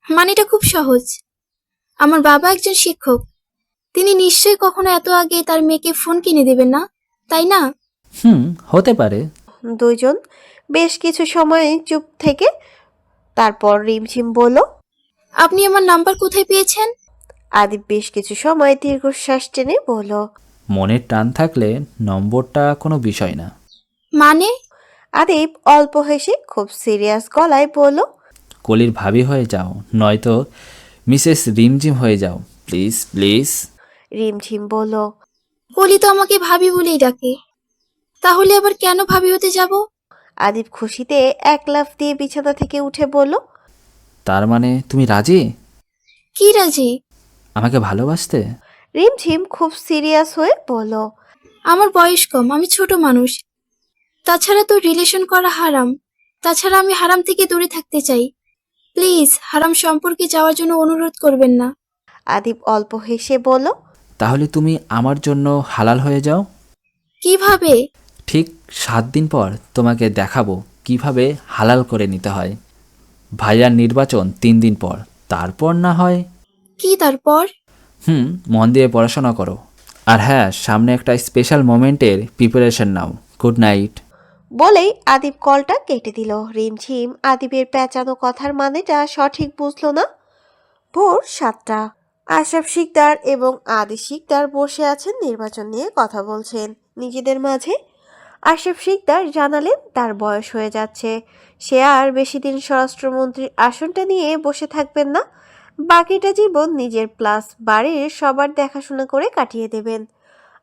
মানেটা খুব সহজ। আমার বাবা একজন শিক্ষক। তিনি নিশ্চয়ই কখনো এত আগে তার মেয়েকে ফোন কিনে দেবেন না, তাই না? হতে পারে। দুইজন বেশ কিছু সময় চুপ থেকে তারপর রিমঝিম বলল। আপনি আমার নাম্বার কোথায় পেয়েছেন? আদিব বেশ কিছু সময় দীর্ঘশ্বাস টেনে বলল। মনের টান থাকলে নম্বরটা কোনো বিষয় না। মানে? আদিব অল্প হেসে খুব সিরিয়াস গলায় বলল। কলির ভাবি হয়ে যাও, নয়তো মিসেস রিমঝিম হয়ে যাও, প্লিজ প্লিজ। রিমঝিম বলল। কলি তো আমাকে ভাবি বলেই ডাকে, তাহলে আবার কেন ভাবি হতে যাব? আদিব খুশিতে এক লাফ দিয়ে বিছানা থেকে উঠে বলল। তার মানে তুমি রাজি কি রাজি? আমাকে ভালোবাসতে? রিমঝিম খুব সিরিয়াস হয়ে বলল। আমার বয়স কম, আমি ছোট মানুষ। তাছাড়া তো রিলেশন করা হারাম। তাছাড়া আমি হারাম থেকে দূরে থাকতে চাই। প্লিজ হারাম সম্পর্কে যাওয়ার জন্য অনুরোধ করবেন না। আদিব অল্প হেসে বলল। তাহলে তুমি আমার জন্য হালাল হয়ে যাও। কিভাবে? ঠিক 7 দিন পর তোমাকে দেখাবো কিভাবে হালাল করে নিতে হয়। ভাইয়ার নির্বাচন 3 দিন পর, তারপর না হয়। কি তারপর? মন দিয়ে পড়াশোনা করো। আর হ্যাঁ, সামনে একটা স্পেশাল মোমেন্টের প্রিপারেশন নাও। Good night. বলেই আদিব কলটা কেটে দিল। রিমঝিম আদিবের পেঁচানো কথার মানেটা সঠিক বুঝল না। ভোর 7টা। আশরাফ শিকদার এবং আদি শিকদার বসে আছেন, নির্বাচন নিয়ে কথা বলছেন নিজেদের মাঝে। আশরাফ শিকদার জানালেন তার বয়স হয়ে যাচ্ছে, সে আর বেশি দিন স্বরাষ্ট্রমন্ত্রীর আসনটা নিয়ে বসে থাকবেন না। বাকিটা জীবন নিজের প্লাস বাড়ির সবার দেখাশোনা করে কাটিয়ে দেবেন।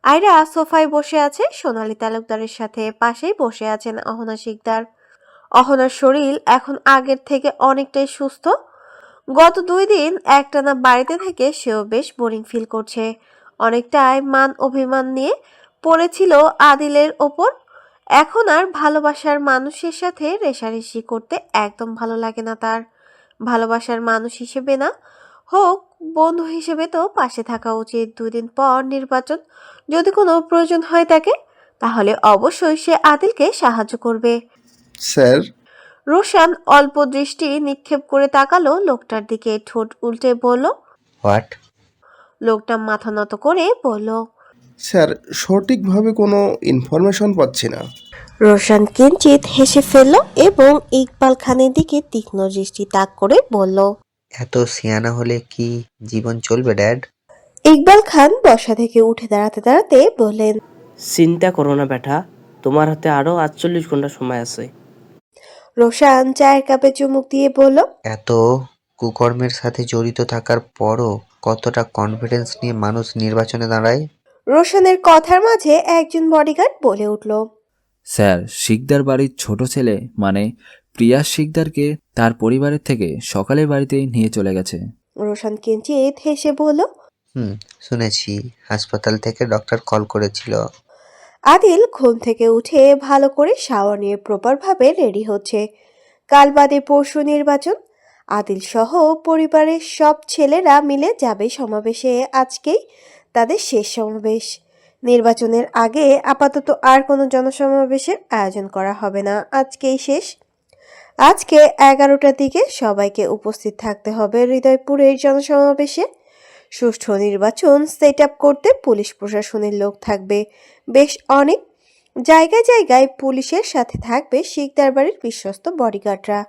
আয়রা সোফায় বসে আছে সোনালী তালুকদারের সাথে, পাশেই বসে আছেন অহনা শিকদার। অহনার শরীর এখন আগের থেকে অনেকটাই সুস্থ। গত 2 দিন একটানা বাড়িতে থেকে সেও বেশ বোরিং ফিল করছে। অনেকটাই মান অভিমান নিয়ে পড়েছিল আদিলের ওপর। এখন আর ভালোবাসার মানুষের সাথে রেষারেষি করতে একদম ভালো লাগে না তার। ভালোবাসার মানুষ হিসেবে না হোক, বন্ধু হিসেবে তো পাশে থাকা উচিত। 2 দিন পর নির্বাচন, যদি কোনো প্রয়োজন হয় তাকে, তাহলে অবশ্যই সে আদিলকে সাহায্য করবে। স্যার। রোশান অল্প দৃষ্টি নিক্ষেপ করে তাকালো লোকটার দিকে, ঠোঁট উল্টে বলল। হোয়াট? লোকটা মাথা নত করে বলল। স্যার, সঠিকভাবে কোনো ইনফরমেশন পাচ্ছি না। রোশান কিঞ্চিত হেসে ফেলল এবং ইকবাল খানের দিকে তীক্ষ্ণ দৃষ্টি তাক করে বলল। এত সিয়ানা হলে কি জীবন চলবে ড্যাড? ইকবাল খান বসা থেকে উঠে দাঁড়াতে দাঁড়াতে বললেন। চিন্তা করো না বেটা, তোমার হাতে আরো 48 ঘন্টা সময় আছে। রোশান চায়ের কাপে চুমুক দিয়ে বলল। এত কুকর্মের সাথে জড়িত থাকার পরও কতটা কনফিডেন্স নিয়ে মানুষ নির্বাচনে দাঁড়ায়? রোশানের কথার মাঝে একজন বডিগার্ড বলে উঠল। স্যার, শিকদার বাড়ির ছোট ছেলে মানে প্রিয়া শিকদারকে তার পরিবারের থেকে সকালে বাড়িতে নিয়ে চলে গেছে। রোশান কিঞ্চিত হেসে বলল। শুনেছি হাসপাতাল থেকে ডক্টর কল করেছিল। আদিল ঘুম থেকে উঠে ভালো করে শাওয়ার নিয়ে প্রপারভাবে রেডি হচ্ছে। কাল বাদে পরশু নির্বাচন। আদিল সহ পরিবারের সব ছেলেরা মিলে যাবে সমাবেশে। আজকেই তাদের শেষ সমাবেশ। নির্বাচনের আগে আপাতত আর কোনো জনসমাবেশের আয়োজন করা হবে না, আজকেই শেষ। আজকে 11টার দিকে সবাইকে উপস্থিত থাকতে হবে হৃদয়পুরের জনসমাবেশে। সুষ্ঠু নির্বাচন সেট আপ করতে পুলিশ প্রশাসনের লোক থাকবে বেশ অনেক। জায়গায় জায়গায় পুলিশের সাথে থাকবে শিকদার বাড়ির বিশ্বস্ত বডিগার্ডরা।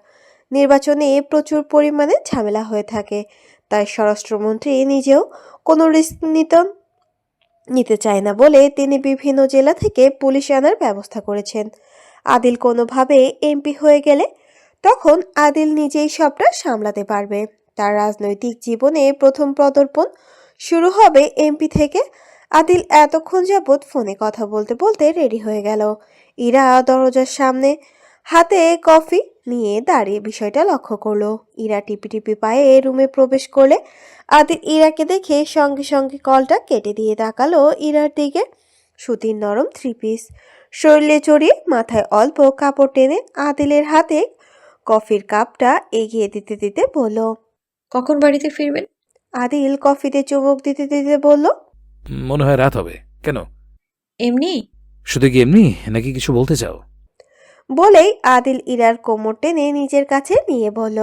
নির্বাচনে প্রচুর পরিমাণে ঝামেলা হয়ে থাকে, তাই স্বরাষ্ট্রমন্ত্রী নিজেও কোনো রিস্ক নিতে চায় না বলে তিনি বিভিন্ন জেলা থেকে পুলিশ আনার ব্যবস্থা করেছেন। আদিল কোনোভাবে এমপি হয়ে গেলে তখন আদিল নিজেই সবটা সামলাতে পারবে। তার রাজনৈতিক জীবনে প্রথম পদার্পণ শুরু হবে এমপি থেকে। আদিল এতক্ষণ যাবৎ ফোনে কথা বলতে বলতে রেডি হয়ে গেল। ইরা দরজার সামনে হাতে কফি নিয়ে দাঁড়িয়ে বিষয়টা লক্ষ্য করলো। ইরা টিপি টিপি পায়ে রুমে প্রবেশ করলে আদিল ইরাকে দেখে সঙ্গে সঙ্গে কলটা কেটে দিয়ে তাকালো ইরার দিকে। সুতির নরম 3 পিস শরীরে জড়িয়ে মাথায় অল্প কাপড় টেনে আদিলের হাতে কফির কাপটা এগিয়ে দিতে দিতে বলল। কখন বাড়িতে ফিরবেন? আদিল কফিতে চুমুক দিতে দিতে বলল। মনে হয় রাত হবে। কেন? এমনি। শুধু কি এমনি, নাকি কিছু বলতে চাও? বলেই আদিল ইরার কোমর টেনে নিজের কাছে নিয়ে বলল।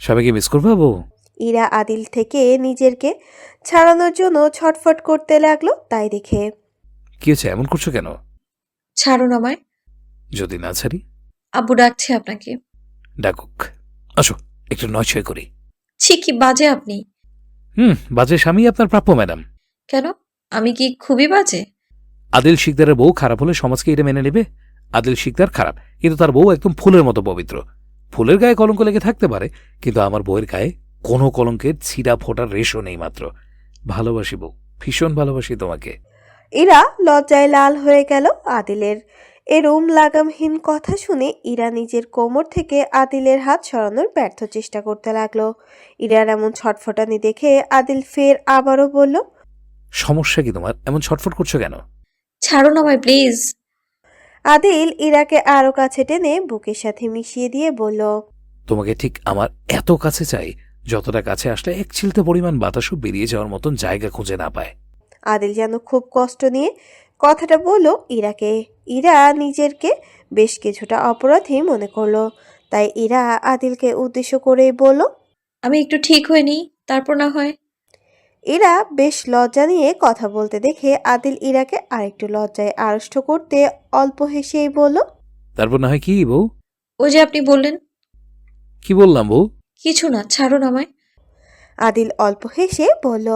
সবাইকে মিস করবো বউ? ইরা আদিল থেকে নিজেকে ছাড়ানোর জন্য ছটফট করতে লাগলো তাই দেখে। কি হয়েছে, এমন করছো কেন? ছাড়ুন আমায়। যদি না ছাড়ি? আব্বু ডাকছে আপনাকে। ডাকুক, আসো একটু নয় করি। ছি, কি বাজে আপনি। বাজে স্বামী আপনার প্রাপ্য ম্যাডাম। কেন? আমি কি খুবই বাজে? আদিল শিকদারের বউ খারাপ হলে সমাজকে এটা মেনে নেবে? আদিল শিকদার খারাপ, কিন্তু তার বউ একদম ফুলের মতো পবিত্র। ফুলের গায়ে কলঙ্ক লেগে থাকতে পারে, কিন্তু আমার বউয়ের গায়ে কোনো কলঙ্কের ছিঁড়া ফোটার রেশও নেই মাত্র। ভালোবাসি বউ, ভীষণ ভালোবাসি তোমাকে। ইরা লজ্জায় লাল হয়ে গেল। আদিলের এরম লাগামহীন কথা শুনে ইরা নিজের কোমর থেকে আদিলের হাত সরানোর ব্যর্থ চেষ্টা করতে লাগলো। ইরার এমন ছটফটানি দেখে আদিল ফের আবারও বলল, সমস্যা কি তোমার, এমন ছটফট করছো কেন? ছাড়ুন আমায় প্লিজ। আদিল ইরাকে আরো কাছে টেনে বুকের সাথে মিশিয়ে দিয়ে বলল, তোমাকে ঠিক আমার এত কাছে চাই, যতটা কাছে আসলে এক চিলতে পরিমাণ বাতাসও বেরিয়ে যাওয়ার মতন জায়গা খুঁজে না পায়। আদিল যেন খুব কষ্ট নিয়ে কথাটা বলল ইরাকে। ইরা নিজেরকে বেশ কিছুটা অপরাধী মনে করলো, তাই ইরা আদিলকে উদ্দেশ্য করেই বলল, আমি একটু ঠিক হয়ে নিই, তারপর না হয়। ইরা বেশ লজ্জা নিয়ে কথা বলতে দেখে আদিল ইরাকে আরেকটু লজ্জায় আড়ষ্ট করতে অল্প হেসেই বলল, তারপর না হয় কি বউ? ওই যে আপনি বললেন। কি বললাম বউ? কিছু না, ছাড়ুন আমায়। আদিল অল্প হেসে বলল,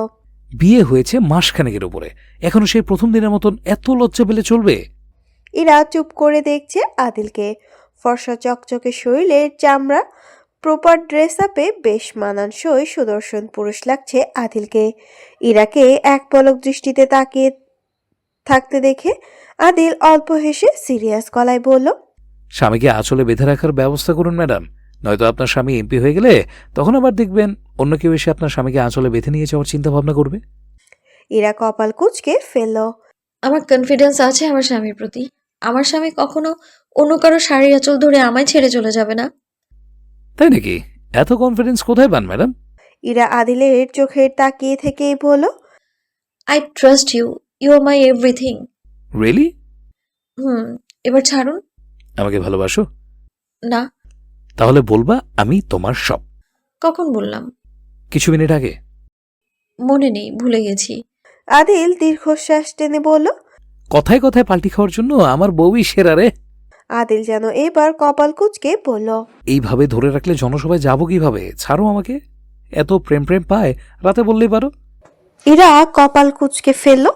বিয়ে হয়েছে মাসখানেকের উপরে, এখনো সেই প্রথম দিনের মতন এত লজ্জা পেলে চলবে? ইরা চুপ করে দেখছে আদিলকে। ফর্সা চকচকে শরীরের চামড়া, প্রপার ড্রেস আপে বেশ মানানসই সুদর্শন পুরুষ লাগছে আদিলকে। ইরাকে এক পলক দৃষ্টিতে তাকিয়ে থাকতে দেখে আদিল অল্প হেসে সিরিয়াস গলায় বলল, স্বামীকে আঁচলে বেঁধে রাখার ব্যবস্থা করুন ম্যাডাম, নয়তো আপনার স্বামী এমপি হয়ে গেলে তখন আবার দেখবেন অন্য কেউ এসে আপনার স্বামীকে আঁচলে বেঁধে নিয়ে যাওয়ার চিন্তা ভাবনা করবে। ইরা কপাল কুঁচকে ফেলল। আমার কনফিডেন্স আছে আমার স্বামীর প্রতি। আমার স্বামী কখনো অন্য কারো শাড়ির আঁচল ধরে আমায় ছেড়ে চলে যাবে না। তাই নাকি? এত কনফিডেন্স কোথায় পান ম্যাডাম? ইরা আদিলের চোখের তাকিয়ে থেকেই বলল, I trust you, you are my everything. Really? এবার ছাড়ুন। আমাকে ভালোবাসো? না। তাহলে বলবা আমি তোমার সব। কখন বললাম? কিছু মিনিট আগে। মনে নেই, ভুলে গেছি। আদিল দীর্ঘশ্বাস টেনে বলল। কথায় কথায় পাল্টি খাওয়ার জন্য আমার বউই সেরা রে। আদিল যেন এবার কপাল কুঁচকে বলল, এইভাবে ধরে রাখলে জনসভায় যাবো কিভাবে? ছাড়ো আমাকে। এত প্রেম প্রেম পায়, রাতে বললেই পারো। ইরা কপাল কুঁচকে ফেলল।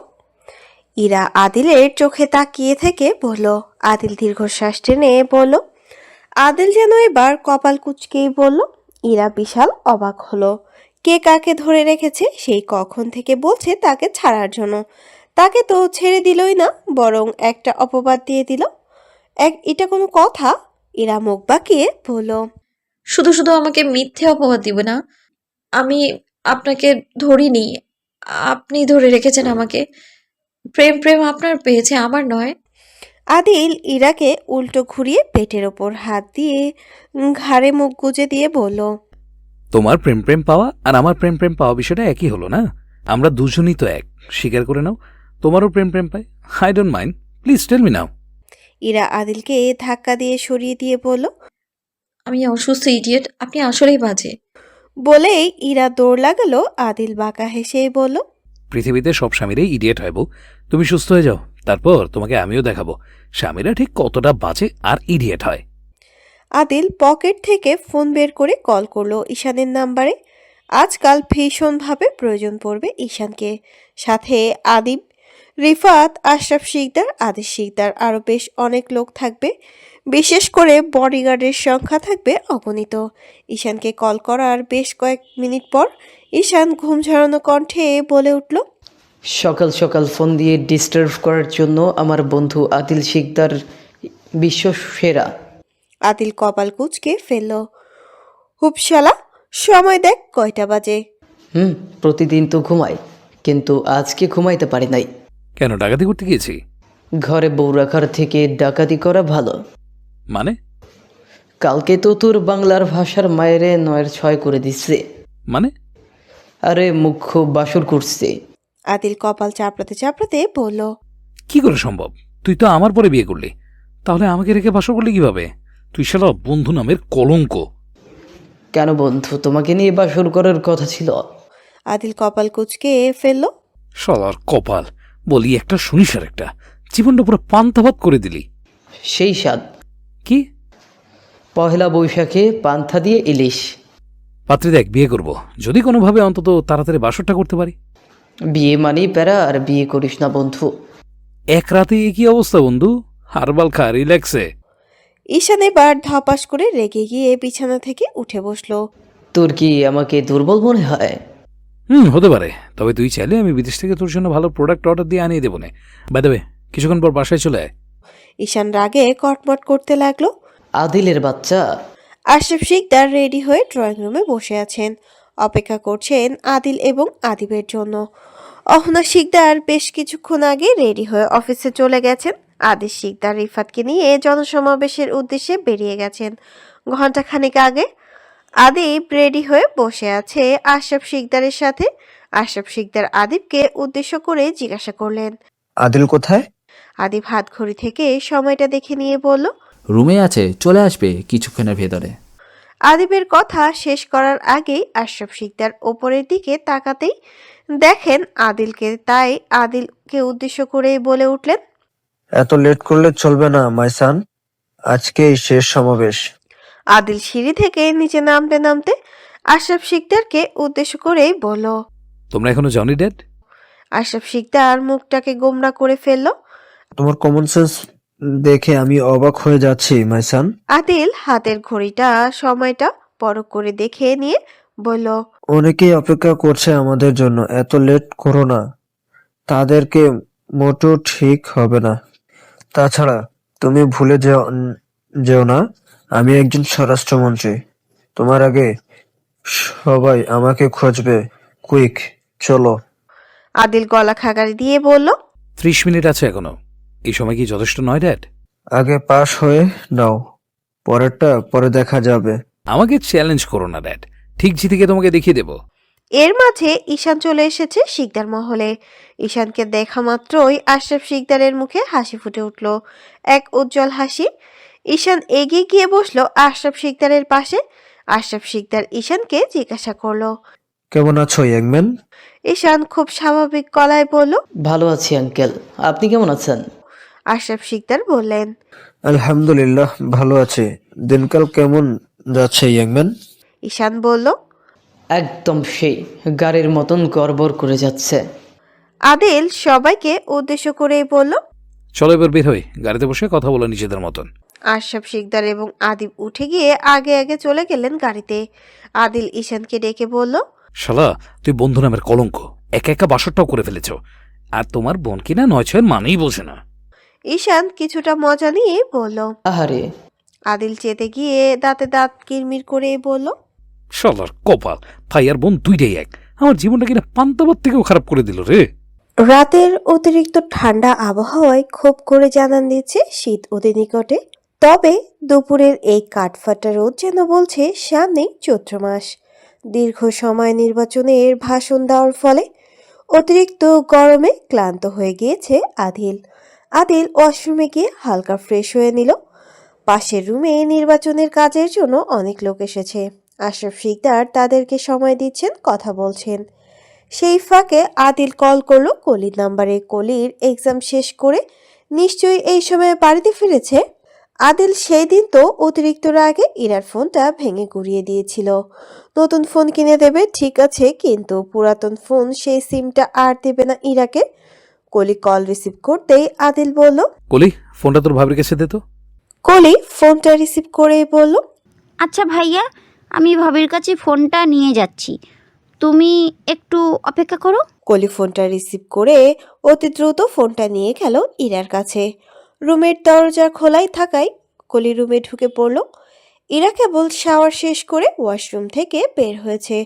ইরা আদিলের চোখে তাকিয়ে থেকে বলল। আদিল দীর্ঘশ্বাস টেনে বলল। আদিল যেন এবার কপাল কুঁচকেই বলল। ইরা বিশাল অবাক হলো। কে কাকে ধরে রেখেছে, সেই কখন থেকে বলছে তাকে ছাড়ার জন্য। তাকে তো ছেড়ে দিলই না, বরং একটা অপবাদ দিয়ে দিল। এটা কোনো কথা? ইরা মুখ বাঁকিয়ে বলল, শুধু শুধু আমাকে মিথ্যে অপবাদ দিবে না। আমি আপনাকে ধরিনি, আপনি ধরে রেখেছেন আমাকে। প্রেম প্রেম আপনার পেয়েছে, আমার নয়। আদিল ইরাকে উল্টো ঘুরিয়ে পেটের ওপর হাত দিয়ে ঘাড়ে মুখ গুজে দিয়ে বলল, তোমার প্রেম প্রেম পাওয়া আর আমার প্রেম প্রেম পাওয়া বিষয়টা একই হলো না? আমরা দুজনই তো এক, স্বীকার করে নাও। তোমারও প্রেম প্রেম পাই, I don't mind, please tell me now. Ira আদিলকে ধাক্কা দিয়ে সরিয়ে দিয়ে বলল। আমি অসুস্থ ইডিয়েট, আপনি আসলেই বাজে। বলেই ইরা দৌড় লাগালো। আদিল বাঁকা হেসেই বলল, পৃথিবীতে সব স্বামীরাই ইডিয়েট হয় বউ। তুমি সুস্থ হয়ে যাও, তারপর তোমাকে আমিও দেখাবো স্বামীরা ঠিক কতটা বাজে আর ইডিয়েট হয়। আদিল পকেট থেকে ফোন বের করে কল করলো ঈশানের নাম্বারে। আজকাল ভীষণভাবে প্রয়োজন পড়বে ঈশানকে। সাথে আদিব, রিফাত, আশরাফ শিকদার, আদিশ শিকদার, আরও বেশ অনেক লোক থাকবে। বিশেষ করে বডিগার্ডের সংখ্যা থাকবে অগণিত। ঈশানকে কল করার বেশ কয়েক মিনিট পর ঈশান ঘুম ঝরানো কণ্ঠে বলে উঠল, সকাল সকাল ফোন দিয়ে ডিস্টার্ব করার জন্য আমার বন্ধু আদিল শিকদার বিশ্ব সেরা। আদিল কপাল কুঁচকে ফেলল। হুপশালা, সময় দেখ কয়টা বাজে। প্রতিদিন তো ঘুমাই, কিন্তু আজকে ঘুমাইতে পারি নাই। কেন, ডাকাতি করতে গিয়েছি? ঘরে বউ রাখার থেকে ডাকাতি করা ভালো। মানে? কালকে তো তোর বাংলার ভাষার মায়েরে 9-6 করে দিচ্ছে। মানে? আরে মুখ্য বাসর করছে। আদিল কপাল চাপড়াতে চাপড়াতে বলল, কি করে সম্ভব? তুই তো আমার পরে বিয়ে করলি, তাহলে আমাকে রেখে বাসর করলি কিভাবে? তুই শালা বন্ধু নামের কলঙ্ক। কেন বন্ধু, তোমাকে নিয়ে বাসর করার কথা ছিল। আদিল কপাল কুঁচকে ফেলল। শালার কপাল, বলি একটা শুনিস আর একটা, জীবনটা পুরো পান্তাভাত করে দিলি। সেই স্বাদ। কি? পহেলা বৈশাখে পান্থা দিয়ে ইলিশ। পাত্রী দেখ, বিয়ে করব, যদি কোনোভাবে অন্তত তাড়াতাড়ি বাসরটা করতে পারি। বিয়ে মানেই প্যারা, আর বিয়ে করিস না বন্ধু। এক রাতে কি অবস্থা বন্ধু? হারবাল খা, রিল্যাক্সে। ঈশান এবার ধপাস করে রেগে গিয়ে বিছানা থেকে উঠে বসলো। তোর কি আমাকে দুর্বল মনে হয়? হতে পারে, তবে তুই চাইলে আমি বিদেশ থেকে তোর জন্য ভালো প্রোডাক্ট অর্ডার দিয়ে আনিয়ে দেবো না। বাই দ্য ওয়ে, কিছুক্ষণ পর বাসায় চলে আয়। ঈশান রাগে কটমট করতে লাগলো। আদিলের বাচ্চা। আশরাফ শিকদার রেডি হয়ে ড্রয়িং রুমে বসে আছেন, অপেক্ষা করছেন আদিল এবং আদিবের জন্য। অহনা শিকদার বেশ কিছুক্ষণ আগে রেডি হয়ে অফিসে চলে গেছেন। আদিল শিকদার রিফাতকে নিয়ে জনসমাবেশের উদ্দেশ্যে বেরিয়ে গেছেন ঘন্টাখানেক আগে। আদিব রেডি হয়ে বসে আছে আশরাফ শিকদারের সাথে। আশরাফ শিকদার আদিবকে উদ্দেশ্য করে জিজ্ঞাসা করলেন, আদিল কোথায়? আদিব হাত ঘড়ি থেকে সময়টা দেখে নিয়ে বলল, রুমে আছে, চলে আসবে কিছুক্ষণের ভেতরে। আদিবের কথা শেষ করার আগেই আশরাফ শিকদার ওপরের দিকে তাকাতেই দেখেন আদিলকে, তাই আদিলকে উদ্দেশ্য করেই বলে উঠলেন, এত লেট করলে চলবে না মাইসান, আজকেই শেষ সমাবেশ। আদিল সিঁড়ি থেকে নিচে নামতে নামতে আশরাফ শিকদারকে উদ্দেশ্য করেই বলল। তোমরা এখনো জানি ড্যাড? আশরাফ শিকদার মুখটাকে গোমরা করে ফেলল। তোমার কমন সেন্স দেখে আমি অবাক হয়ে যাচ্ছি মাইসান। আদিল হাতের ঘড়িটা সময়টা পরখ করে দেখে নিয়ে বলল, অনেকেই অপেক্ষা করছে আমাদের জন্য, এত লেট করো না, তাদেরকে মোটেও ঠিক হবে না। তাছাড়া তুমি ভুলে যেও না আমি একজন স্বরাষ্ট্রমন্ত্রী। তোমার আগে সবাই আমাকে খুঁজবে। কুইক, চলো। আদিল গলা খাগারি দিয়ে বলল, 30 মিনিট আছে এখনো, এই সময় কি যথেষ্ট নয় ড্যাড? আগে পাশ হয়ে নাও, পরেরটা পরে দেখা যাবে। আমাকে চ্যালেঞ্জ করো না ড্যাড, ঠিক জিতিকে তোমাকে দেখিয়ে দেবো। এর মাঝে ঈশান চলে এসেছে শিকদার মহলে। ঈশানকে দেখা মাত্রই আশরাফ শিকদারের মুখে হাসি ফুটে উঠল, এক উজ্জ্বল হাসি। ঈশান এগিয়ে গিয়ে বসলো আশরাফ শিকদারের পাশে। আশরাফ শিকদার ঈশানকে জিজ্ঞাসা করলো, কেমন আছো ইয়াংম্যান? ঈশান খুব স্বাভাবিক গলায় বলল, ভালো আছি আঙ্কেল, আপনি কেমন আছেন? আশরাফ শিকদার বললেন, আলহামদুলিল্লাহ ভালো আছি। দিনকাল কেমন যাচ্ছে ইয়াংম্যান? ঈশান বলল। একদম সেই গাড়ির মতন গড়বড় করে যাচ্ছে। আদিল সবাইকে উদ্দেশ্য করেই বলল। চলো এবার বের হই, গাড়িতে বসে কথা বলো নিজেদের মতন। আশরাফ শিকদার এবং আদিব উঠে গিয়ে আগে আগে চলে গেলেন গাড়িতে। আদিল ঈশানকে ডেকে বলল, শালা, তুই বন্ধু নামের কলঙ্ক, একা একা বাসরটাও করে ফেলেছ। আর তোমার বোন কিনা 9-6 মানেই বোঝে না। ঈশান কিছুটা মজা নিয়ে বলল। আহারে, আদিল চেতে গিয়ে দাঁতে দাঁত কিরমির করে বলল, শালার কপাল, ভাই আর বোন দুইটাই এক, আমার জীবনটা কিনা পান্তাভাত থেকেও খারাপ করে দিল রে। রাতের অতিরিক্ত ঠান্ডা আবহাওয়ায় খুব করে জানান দিচ্ছে শীত ওদের নিকটে। তবে দুপুরের এই কাঠফাটা রোদ যেন বলছে সামনেই চৈত্র মাস। দীর্ঘ সময় নির্বাচনের ভাষণ দেওয়ার ফলে অতিরিক্ত গরমে ক্লান্ত হয়ে গিয়েছে আদিল। আদিল ওয়াশরুমে গিয়ে হালকা ফ্রেশ হয়ে নিল। পাশের রুমে নির্বাচনের কাজের জন্য অনেক লোক এসেছে। আশরাফ শিকদার তাদেরকে সময় দিচ্ছেন, কথা বলছেন। সেই ফাঁকে আদিল কল করলো কলির নাম্বারে। কলির এক্সাম শেষ করে নিশ্চয়ই এই সময়ে বাড়িতে ফিরেছে। আদিল সেই দিন তো অতিরিক্ত রাগে ইরার ফোনটা ভেঙে গুড়িয়ে দিয়েছিল। নতুন ফোন কিনে দেবে ঠিক আছে, কিন্তু পুরাতন ফোন সেই সিমটা আর দেবে না ইরাকে। কলি কল রিসিভ করতেই আদিল বলল, কলি, ফোনটা তোর ভাবির কাছে দে তো। কলি ফোনটা রিসিভ করেই বলল, আচ্ছা ভাইয়া, আমি ভাবির কাছে ফোনটা নিয়ে যাচ্ছি, তুমি একটু অপেক্ষা করো। কলি ফোনটা রিসিভ করে অতি দ্রুত ফোনটা নিয়ে গেল ইরার কাছে। রুমের দরজা খোলাই থাকায় কলি রুমে ঢুকে পড়ল। ইরা কেবল শাওয়ার শেষ করে ওয়াশরুম থেকে বের হয়েছে।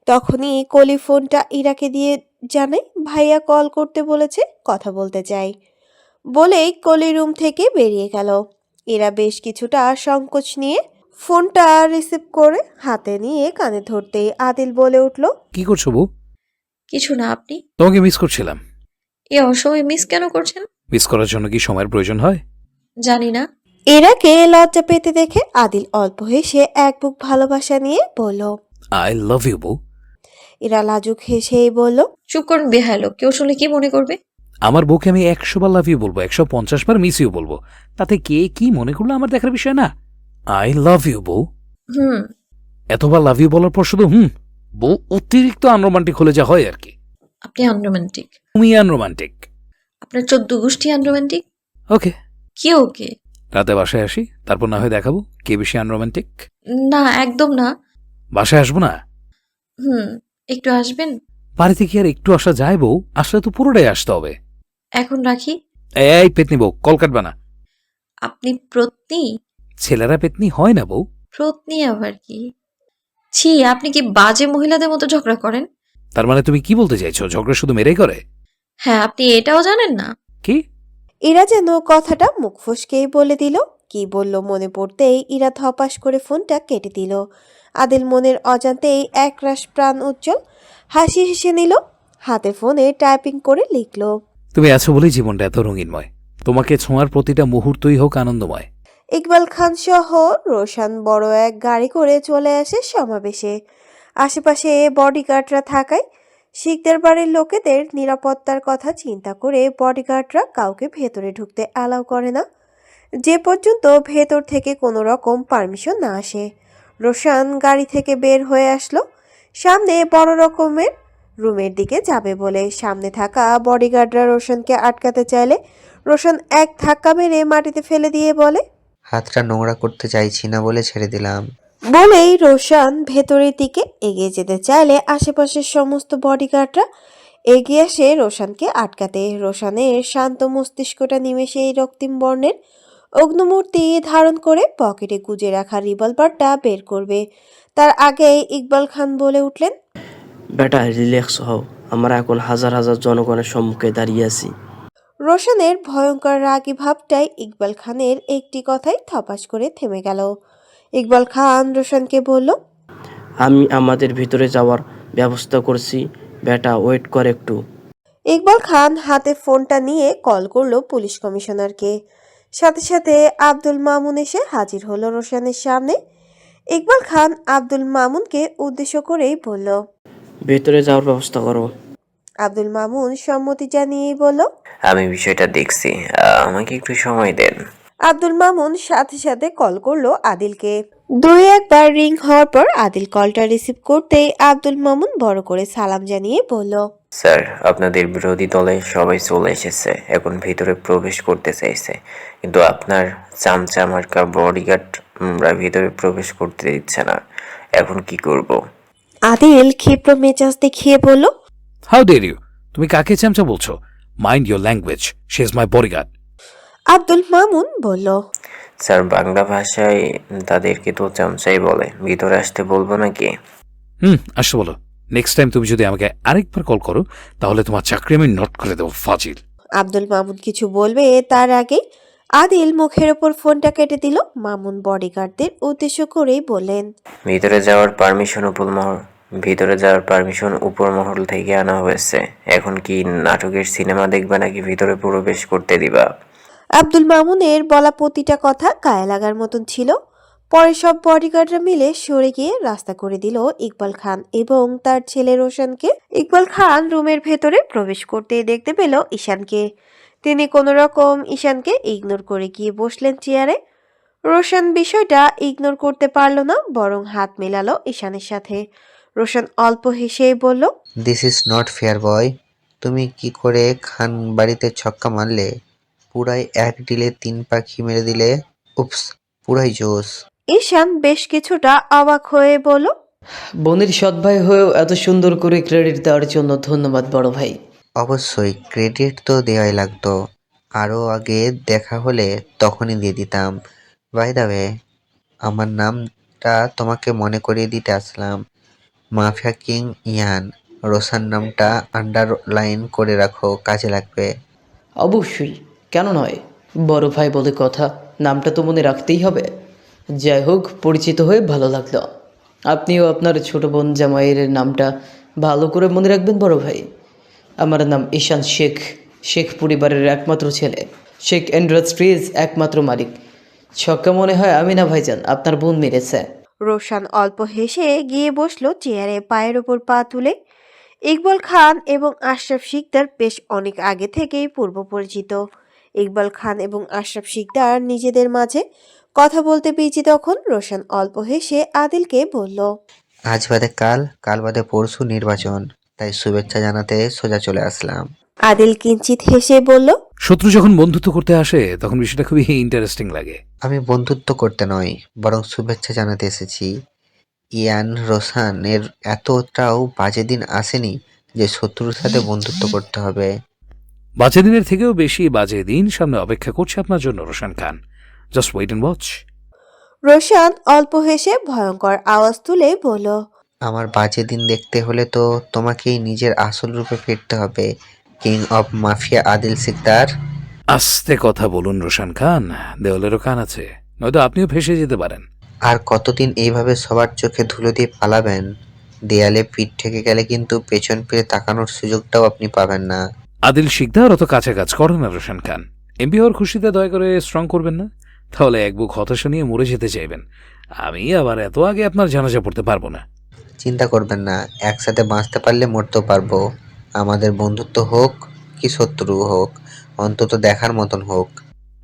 তখনই কলি ফোনটা ইরাকে দিয়ে জানায় ভাইয়া কল করতে বলেছে, কথা বলতে চাই। বলেই কলি রুম থেকে বেরিয়ে গেল। ইরা বেশ কিছুটা সংকোচ নিয়ে ফোনটা রিসিভ করে হাতে নিয়ে কানে ধরতেই আদিল বলে উঠল, কি করছো বউ? কিছু না, আপনি? তোমাকে মিস করছিলাম। এই অসময়ে মিস কেন করছেন? মিস করার জন্য কি সময়ের প্রয়োজন হয়? জানি না। ইরাকে লজ্জা পেতে দেখে আদিল অল্প হেসে এক বুক ভালোবাসা নিয়ে বলল। আই লাভ ইউ বউ। ইরা লাজুক হেসেই বলল। চুপ করুন বেহায়ালো, কেউ শুনলে কি মনে করবে? আমার বউকে আমি 100 বার লাভ ইউ বলবো, 150 বার মিস ইউ বলবো, তাতে কে কি মনে করলো আমার দেখার বিষয় না। আই লাভ ইউ বউ। হুম। এতবার লাভ ইউ বলার পর শুধু বউ অতিরিক্ত আনরোমান্টিক হলে যা হয় আর কি। আপনি আনরোমান্টিক। তুমি আনরোমান্টিক। আপনার 14 গোষ্ঠী আনরোমান্টিক। ওকে, কি ওকে? রাতে বাসায় আসি, তারপর না হয় দেখাবো কে বেশি আনরোমান্টিক। না, একদম না। বাসায় আসবো না? একটু আসবেন? বাড়িতে কি আর একটু আসা যায় বউ? আসলে তো পুরোটাই আসতে হবে। এখন রাখি। এই পেতনি বউ, কল কাটবা না। আপনি প্রত্নী? ছেলেরা পেতনি হয় না বউ। প্রত্নী আবার কি? ছি, আপনি কি বাজে মহিলাদের মতো ঝগড়া করেন? তার মানে তুমি কি বলতে চাইছো, ঝগড়া শুধু মেরেই করে? হ্যাঁ, আপনি এটাও জানেন না? কি? ইরা যেন কথাটা মুখ ফসকেই বলে দিল। কি বলল মনে পড়তেই ইরা ধপাস করে ফোনটা কেটে দিল। আদিল মনের অজান্তেই একরাশ প্রাণ উজ্জ্বল হাসি হেসে নিল। হাতে ফোনে টাইপিং করে লিখল। তুমি আছো বলেই জীবনটা এত রঙিনময়। তোমাকে ছোঁয়ার প্রতিটা মুহূর্তই হোক আনন্দময়। ইকবাল খান সহ রোশান বড় এক গাড়ি করে চলে আসে সমাবেশে। আশেপাশে বডিগার্ডরা থাকায় শিখদের বাড়ির লোকেদের নিরাপত্তার কথা চিন্তা করে বডিগার্ডরা কাউকে ভেতরে ঢুকতে অ্যালাউ করে না, যে পর্যন্ত ভেতর থেকে কোনো রকম পারমিশন না আসে। রোশান গাড়ি থেকে বের হয়ে আসলো। সামনে বড় রকমের রুমের দিকে যাবে বলে সামনে থাকা বডিগার্ডরা রোশানকে আটকাতে চাইলে রোশান এক ধাক্কা মেরে মাটিতে ফেলে দিয়ে বলে, হাতটা নোংরা করতে চাইছি না বলে ছেড়ে দিলাম। বলেই রোশান ভেতরের দিকে এগিয়ে যেতে চাইলে আশেপাশের সমস্ত বডিগার্ডরা এগিয়ে আসে রোশানকে আটকাতে। রোশানের শান্ত মস্তিষ্কটা নিমেষেই রক্তিম বর্ণের অগ্নিমূর্তি ধারণ করে পকেটে গুজে রাখা রিভলভারটা বের করবে। তার আগেই ইকবাল খান বলে উঠলেন, বেটা রিল্যাক্স হও, আমরা এখন হাজার হাজার জনগণের সম্মুখে দাঁড়িয়ে আছি। রোশানের ভয়ঙ্কর রাগী ভাবটাই ইকবাল খানের একটি কথাই থপাস করে থেমে গেল। ইকবাল খান রোশানকে বলল, আমি আমাদের ভিতরে যাওয়ার ব্যবস্থা করছি, বেটা ওয়েট কর একটু। ইকবাল খান হাতে ফোনটা নিয়ে কল করলো পুলিশ কমিশনারকে। সাথে সাথে আব্দুল মামুন এসে হাজির হলো রোশানের সামনে। ইকবাল খান আব্দুল মামুনকে উদ্দেশ্য করেই বলল, ভেতরে যাওয়ার ব্যবস্থা করো। আব্দুল মামুন সম্মতি জানিয়েই বলল, আমি বিষয়টা দেখছি, আমাকে একটু সময় দেন। আব্দুল মামুন সাথে সাথে কল করলো আদিলকে। দুই একবার রিং হওয়ার পর আদিল কলটা রিসিভ করতেই আব্দুল মামুন বড় করে সালাম জানিয়ে বলল, স্যার, আপনাদের বিরোধী দলে সবাই চলে এসেছে, এখন ভিতরে প্রবেশ করতে চাইছে, কিন্তু আপনার চামচা মার্কা বডিগার্ডরা ভিতরে প্রবেশ করতে দিচ্ছে না। এখন কি করব? আদিল ক্ষিপ্র মেজাজ দেখিয়ে বলল, হাউ ডেয়ার ইউ? তুমি কাকে চামচা বলছো? Mind your language, she is my bodyguard. Abdul Mamun বলল, স্যার, বাংলা ভাষায় তাদেরকে তো চামচাই বলে, ভিতরে আসতে বলবো নাকি? আসো বলো। নেক্সট টাইম তুমি যদি আমাকে আরেকবার কল করো তাহলে তোমার চাকরি আমি নোট করে দেবো, ফাজিল। আব্দুল মামুন কিছু বলবে তার আগে আদিল মুখের ওপর ফোনটা কেটে দিল। মামুন বডিগার্ডদের উদ্দেশ্য করেই বললেন, ভিতরে যাওয়ার পারমিশন উপর মহল থেকে আনা হয়েছে। এখন কি নাটকের সিনেমা দেখবা নাকি ভিতরে প্রবেশ করতে দিবা? আব্দুল মামুনের বলা প্রতিটা কথা গায়ে লাগার মতন ছিল। পরে সব বডিগার্ডরা মিলে সরে গিয়ে রাস্তা করে দিল ইকবাল খান এবং তার ছেলে রোশনকে। ইকবাল খান রুমের ভেতরে প্রবেশ করতে দেখতে পেল ঈশানকে। তিনি কোনো রকম ঈশানকে ইগনোর করে গিয়ে বসলেন চেয়ারে। রোশন বিষয়টা ইগনোর করতে পারল না, বরং হাত মেলালো ঈশানের সাথে। রোশন অল্প হেসেই বলল, দিস ইজ নট ফেয়ার বয়। তুমি কি করে খান বাড়িতে ছক্কা মারলে? পুরাই এক ডিলে 3 পাখি মেরে দিলে। উপস, পুরাই জোস। ঈশান বেশ কিছুটা অবাক হয়ে বলল, বোনের সৎ ভাই হয়েও এত সুন্দর করে ক্রেডিট দেওয়ার জন্য ধন্যবাদ বড় ভাই। অবশ্যই ক্রেডিট তো দেওয়াই লাগতো, আরও আগে দেখা হলে তখনই দিয়ে দিতাম। বাই দ্য ওয়ে, আমার নামটা তোমাকে মনে করিয়ে দিতে আসলাম, মাফিয়া কিং ইয়ান। রোশান নামটা আন্ডারলাইন করে রাখো, কাজে লাগবে। অবশ্যই, কেন নয়? বড় ভাই বলে কথা, নামটা তো মনে রাখতেই হবে। যাই হোক, পরিচিত হয়ে ভালো লাগলো। আপনিও আপনার ছোট বোন জামাইয়ের নামটা ভালো করে মনে রাখবেন বড় ভাই। আমার নাম ঈশান শেখ, শেখ পরিবারের একমাত্র ছেলে, শেখ ইন্ডাস্ট্রিজ একমাত্র মালিক। ছক্কা মনে হয় আমি না ভাইজান, আপনার বোন মেরেছে। রোশান অল্প হেসে গিয়ে বসলো চেয়ারে, পায়ের ওপর পা তুলে। ইকবাল খান এবং আশরাফ শিকদার বেশ অনেক আগে থেকেই পূর্ব পরিচিত। ইকবাল খান এবং আশরাফ শিকদার নিজেদের মাঝে কথা বলতে পেয়েছি তখন রোশান অল্প হেসে আদিলকে বলল, আজ বাদে কাল, কাল বাদে পরশু নির্বাচন, তাই শুভেচ্ছা জানাতে সোজা চলে আসলাম। আদিল কিঞ্চিত হেসে বলল, শত্রু যখন বন্ধুত্ব করতে আসে তখন বিষয়টা খুবই ইন্টারেস্টিং লাগে। আমি বন্ধুত্ব করতে নয়, বরং শুভেচ্ছা জানাতে এসেছি। ইয়ান রোশানের এতটাও বাজে দিন আসেনি যে শত্রুর সাথে বন্ধুত্ব করতে হবে। বাজে দিনের থেকেও বেশি বাজে দিন সামনে অপেক্ষা করছে আপনার জন্য Roshan Khan. Just wait and watch. Roshan অল্প হেসে ভয়ঙ্কর আওয়াজ তুলে বলল, আমার বাজে দিন দেখতে হলে তো তোমাকেই নিজের আসল রূপে ফিরতে হবে, king of mafia Adil Sikdar. আস্তে কথা বলুন রোশান খান, দেওয়ালেরও কান আছে, নয়তো আপনিও ফেসে যেতে পারেন। আর কতদিন এইভাবে সবার চোখে ধুলো দিয়ে পালাবেন? দেয়ালে পিঠ ঠেকে গেলে কিন্তু পেছন ফিরে তাকানোর সুযোগটাও আপনি পাবেন না। আদিল শিকদার অত কাছে কাজ করে না রোশান খান। এমপি হওয়ার খুশিতে দয়া করে স্ট্রং করবেন না, তাহলে এক বুক হতাশা নিয়ে মরে যেতে চাইবেন। আমি আবার এত আগে আপনার জানাজা পড়তে পারবো না। চিন্তা করবেন না, একসাথে বাঁচতে পারলে মরতেও পারবো। আমাদের বন্ধুত্ব হোক কি শত্রু হোক, অন্তত দেখার মতন হোক।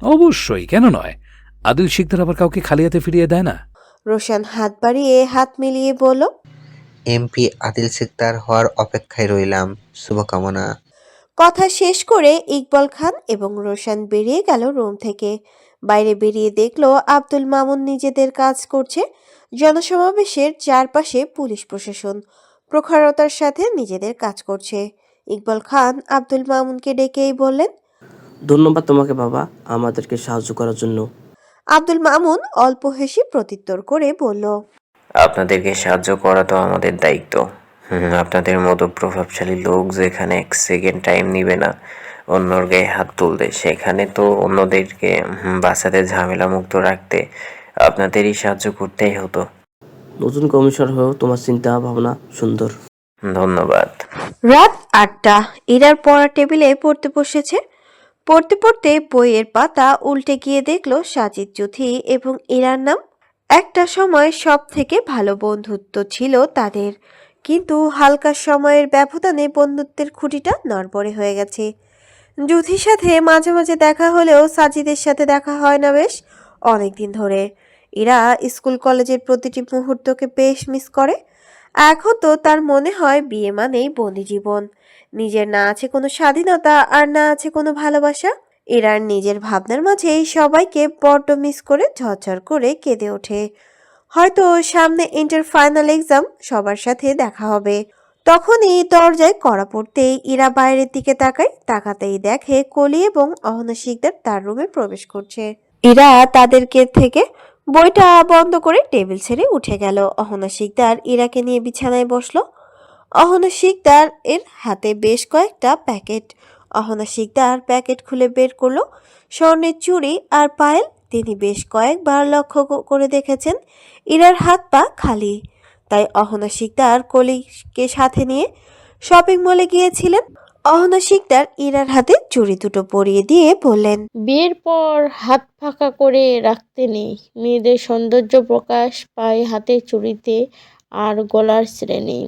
অবশ্যই, কেন নয়? আদিল শিকদার আবার কাউকে খালি হাতে ফিরিয়ে দেয় না। রোশান হাত বাড়িয়ে হাত মিলিয়ে বলল, এমপি আদিল সিকদার হওয়ার অপেক্ষায় রইলাম। শুভকামনা। কথা শেষ করে ইকবাল খান এবং রোশান বেরিয়ে গেল রুম থেকে। বাইরে বেরিয়ে দেখলো আব্দুল মামুন নিজেদের কাজ করছে। জনসমাবেশের চারপাশে পুলিশ প্রশাসন প্রখরতার সাথে নিজেদের কাজ করছে। ইকবাল খান আব্দুল মামুনকে ডেকেই বললেন, ধন্যবাদ তোমাকে বাবা, আমাদেরকে সাহায্য করার জন্য। আব্দুল মামুন অল্প হেসে প্রত্যুত্তর করে বলল, আপনাদেরকে সাহায্য করা তো আমাদের দায়িত্ব। আপনাদের মতো প্রভাবশালী লোক যেখানে এক সেকেন্ড টাইম নিবে না অন্যর গায়ে হাত তুলতে, সেখানে তো অন্যদেরকে বাঁচাতে, ঝামেলা মুক্ত রাখতে আপনাদেরই সাহায্য করতেই হতো। নতুন কমিশনার হয়েও তোমার চিন্তা ভাবনা সুন্দর। ধন্যবাদ। রাত ৮টা। ইরার পড়া টেবিলে পড়তে বসেছে। পড়তে পড়তে বইয়ের পাতা উল্টে গিয়ে দেখলো সাজিদ জুথি এবং ইরার নাম। একটা সময় সব থেকে ভালো বন্ধুত্ব ছিল তাদের, কিন্তু হালকা সময়ের ব্যবধানে বন্ধুত্বের খুঁটিটা নড়বড়ে হয়ে গেছে। জুথির সাথে মাঝে মাঝে দেখা হলেও সাজিদের সাথে দেখা হয় না বেশ অনেকদিন ধরে। ইরা স্কুল কলেজের প্রতিটি মুহূর্তকে বেশ মিস করে। এখন তো তার মনে হয় বিয়ে মানেই বন্দি জীবন, নিজের না আছে কোনো স্বাধীনতা আর না আছে কোনো ভালোবাসা। ইরার নিজের ভাবনার মাঝেই সবাইকে বড্ড মিস করে ঝরঝর করে কেঁদে ওঠে। হয়তো সামনে ইন্টার ফাইনাল এক্সাম, সবার সাথে দেখা হবে। তখনই দরজায় কড়া পড়তেই ইরা বাইরের দিকে তাকায়। তাকাতেই দেখে কলি এবং অহনা শিকদার তার রুমে প্রবেশ করছে। ইরা তাদেরকে থেকে বইটা বন্ধ করে টেবিল ছেড়ে উঠে গেল। অহনা শিকদার ইরাকে নিয়ে বিছানায় বসলো। অহনা শিকদার এর হাতে বেশ কয়েকটা প্যাকেট। অহনা শিকদার প্যাকেট খুলে বের করলো স্বর্ণের চুড়ি আর পায়েল। তিনি বেশ কয়েকবার লক্ষ্য করে দেখেছেন ইরার হাত পা খালি, তাই অহনা শিকদার কলিকে সাথে নিয়ে শপিং মলে গিয়েছিলেন। অহনা শিকদার ইরার হাতে চুড়ি দুটো পরিয়ে দিয়ে বললেন, বিয়ের পর হাত ফাঁকা করে রাখতে নেই, মেয়েদের সৌন্দর্য প্রকাশ পায় হাতের চুড়িতে আর গলার শ্রেণী।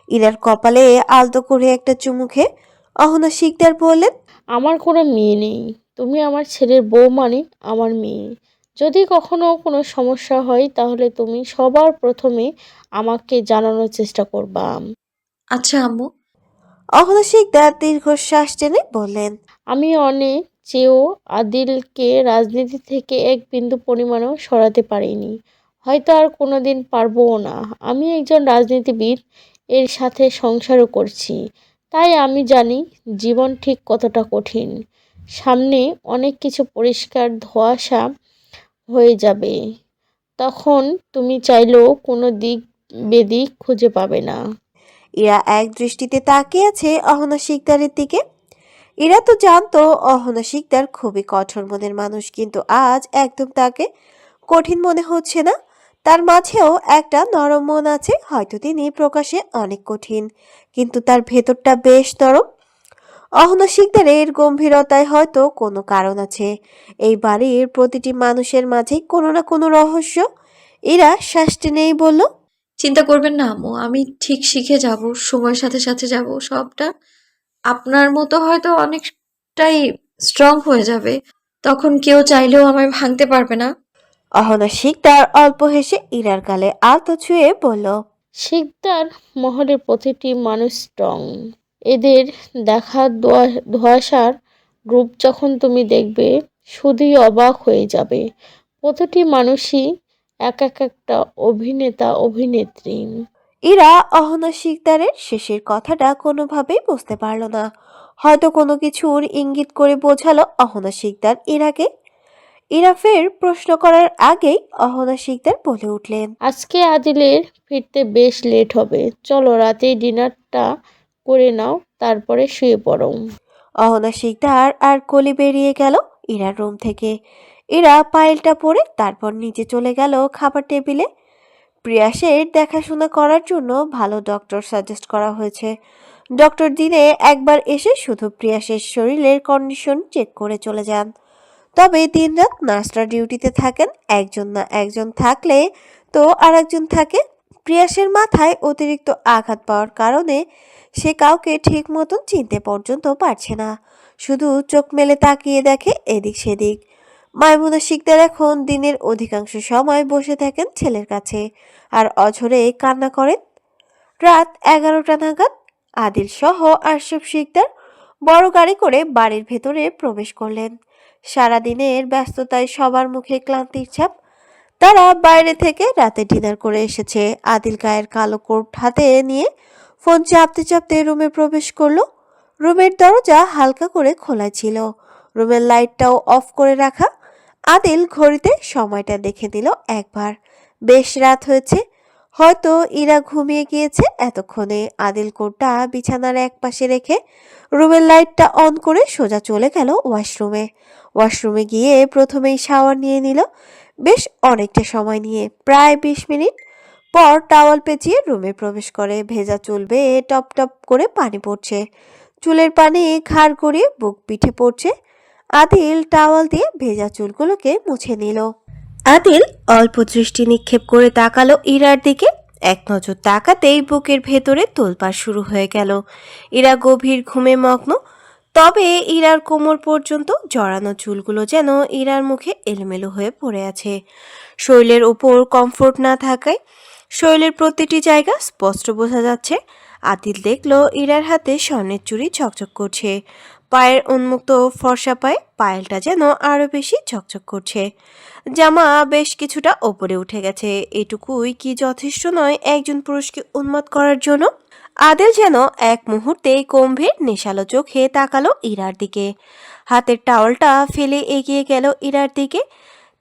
ইরার কপালে আলতো করে একটা চুমু খেয়ে অহনা শিকদার বললেন, আমার কোনো মেয়ে নেই, তুমি আমার ছেলের বউ, মানে আমার মেয়ে। যদি কখনো কোনো সমস্যা হয় তাহলে তুমি সবার প্রথমে আমাকে জানানোর চেষ্টা করবা। আচ্ছা আম্মু। অহনা শিকদার দীর্ঘশ্বাস টেনে বললেন, আমি অনেক চেয়েও আদিলকে রাজনীতি থেকে এক বিন্দু পরিমাণও সরাতে পারিনি, হয়তো আর কোনোদিন পারবও না। আমি একজন রাজনীতিবিদ, এর সাথে সংসারও করছি, তাই আমি জানি জীবন ঠিক কতটা কঠিন। সামনে অনেক কিছু পরিষ্কার ধোঁয়াশা হয়ে যাবে, তখন তুমি চাইলেও কোনো দিক বেদিক খুঁজে পাবে না। ইরা এক দৃষ্টিতে তাকিয়ে আছে অহনা শিকদারের দিকে। ইরা তো জানতো অহনা শিকদার খুবই কঠোর মনের মানুষ, কিন্তু আজ একদম তাকে কঠিন মনে হচ্ছে না। তার মাঝেও একটা নরম মন আছে। হয়তো তিনি প্রকাশে অনেক কঠিন, কিন্তু তার ভেতরটা বেশ নরম। অহনা শিকদারের গম্ভীরতায় হয়তো কোনো কারণ আছে। এই বাড়ির প্রতিটি মানুষের মাঝেই কোনো না কোনো রহস্য। ইরা শ্বাস টেনেই বলল, চিন্তা করবেন না আম্মু, আমি ঠিক শিখে যাব, সময়ের সাথে সাথে যাব সবটা। আপনার মতো হয়তো অনেকটাই স্ট্রং হয়ে যাবে, তখন কেউ চাইলেও আমায় ভাঙতে পারবে না। অহনা শিকদার অল্প হেসে ইরার গালে আলতো ছুঁয়ে বলল, শিকদার মহলের প্রতিটি মানুষ স্ট্রং। এদের দেখা ধোঁয়াশার রূপ যখন তুমি দেখবে, শুধুই অবাক হয়ে যাবে। প্রতিটি মানুষই একটা অভিনেতা অভিনেত্রী। ইরা অহনা শিকদারের শেষের কথাটা কোনোভাবেই বুঝতে পারল না। হয়তো কোনো কিছুর ইঙ্গিত করে বোঝালো অহনা শিকদার ইরাকে। ইরা ফের প্রশ্ন করার আগেই অহনা শিকদার বলে উঠলেন, আজকে আদিলের ফিরতে বেশ লেট হবে, চলো রাতেই ডিনারটা করে নাও, তারপরে শুয়ে পড়ো। অহনা শিকদার আর কলি বেরিয়ে গেল ইরার রুম থেকে। ইরা পায়েলটা পরে তারপর নিচে চলে গেল খাবার টেবিলে। প্রিয়াসের দেখাশোনা করার জন্য ভালো ডক্টর সাজেস্ট করা হয়েছে। ডক্টর দিনে একবার এসে শুধু প্রিয়াসের শরীরের কন্ডিশন চেক করে চলে যান। তবে দিনরাত নার্সরা ডিউটিতে থাকেন, একজন না একজন থাকলে তো আর একজন থাকে। প্রিয়াসের মাথায় অতিরিক্ত আঘাত পাওয়ার কারণে সে কাউকে ঠিক মতন চিনতে পর্যন্ত পারছে না, শুধু চোখ মেলে তাকিয়ে দেখে এদিক সেদিক। মাইমুনা শিকদার এখন দিনের অধিকাংশ সময় বসে থাকেন ছেলের কাছে আর অঝরে কান্না করেন। রাত 11টা নাগাদ আদিল সহ আশরাফ শিকদার বড় গাড়ি করে বাড়ির ভেতরে প্রবেশ করলেন। সারাদিনের ব্যস্ততায় সবার মুখে ক্লান্তির ছাপ। তারা বাইরে থেকে রাতে ডিনার করে এসেছে। আদিল গায়ের কালো কোট হাতে নিয়ে ফোন চাপতে চাপতে রুমে প্রবেশ করলো। রুমের দরজা হালকা করে খোলা ছিল, রুমের লাইটটাও অফ করে রাখা। আদিল ঘড়িতে সময়টা দেখে নিল একবার। বেশ রাত হয়েছে, হয়তো ইরা ঘুমিয়ে গিয়েছে এতক্ষণে। আদিল কোটটা বিছানার এক পাশে রেখে রুমের লাইটটা অন করে সোজা চলে গেল ওয়াশরুমে। ওয়াশরুমে গিয়ে প্রথমেই শাওয়ার নিয়ে নিল, বেশ অনেকটা সময় নিয়ে, প্রায় 20 মিনিট পর টাওয়াল পেঁচিয়ে রুমে প্রবেশ করে। ভেজা চুল বেয়ে টপ টপ করে পানি পড়ছে, চুলের পানি ঘাড় গড়িয়ে বুক পিঠে পড়ছে। আদিল টাওয়াল দিয়ে ভেজা চুলগুলোকে মুছে নিল। আদিল অল্প দৃষ্টি নিক্ষেপ করে তাকালো ইরার দিকে। এক নজর তাকাতেই বুকের ভেতরে তোলপাড় শুরু হয়ে গেল। ইরা গভীর ঘুমে মগ্ন, তবে ইরার কোমর পর্যন্ত জড়ানো চুলগুলো যেন ইরার মুখে এলোমেলো হয়ে পড়ে আছে। শরীরের উপর কমফোর্ট না থাকায় শরীরের প্রতিটি জায়গা স্পষ্ট বোঝা যাচ্ছে। আদিল দেখলো ইরার হাতে স্বর্ণের চুড়ি ঝকঝক করছে, পায়ের উন্মুক্ত ফর্সা পায়ে পায়েলটা যেন আরো বেশি ঝকঝক করছে। জামা বেশ কিছুটা ওপরে উঠে গেছে, এটুকুই কি যথেষ্ট নয় একজন পুরুষকে উন্মাদ করার জন্য? আদিল যেন এক মুহূর্তে গম্ভীর নেশালো চোখে তাকালো ইরার দিকে। হাতের টাওয়ালটা ফেলে এগিয়ে গেল ইরার দিকে।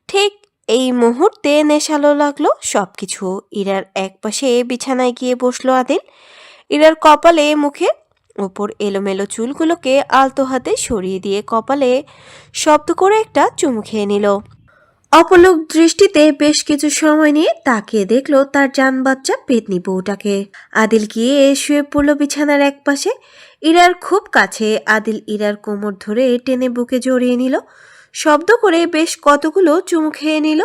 ঠিক এই মুহূর্তে নেশালো লাগলো সবকিছু। ইরার একপাশে বিছানায় গিয়ে বসলো আদিল। ইরার কপালে মুখে ওপর এলোমেলো চুলগুলোকে আলতো হাতে সরিয়ে দিয়ে কপালে শব্দ করে একটা চুমু খেয়ে নিল। অপলক দৃষ্টিতে বেশ কিছু সময় নিয়ে তাকিয়ে দেখলো তার জান বাচ্চা পেতনি বউটাকে। আদিল গিয়ে শুয়ে পড়ল বিছানার এক পাশে। ইরার খুব কাছে। আদিল ইরার কোমর ধরে টেনে বুকে জড়িয়ে নিল, শব্দ করে বেশ কতগুলো চুমু খেয়ে নিল।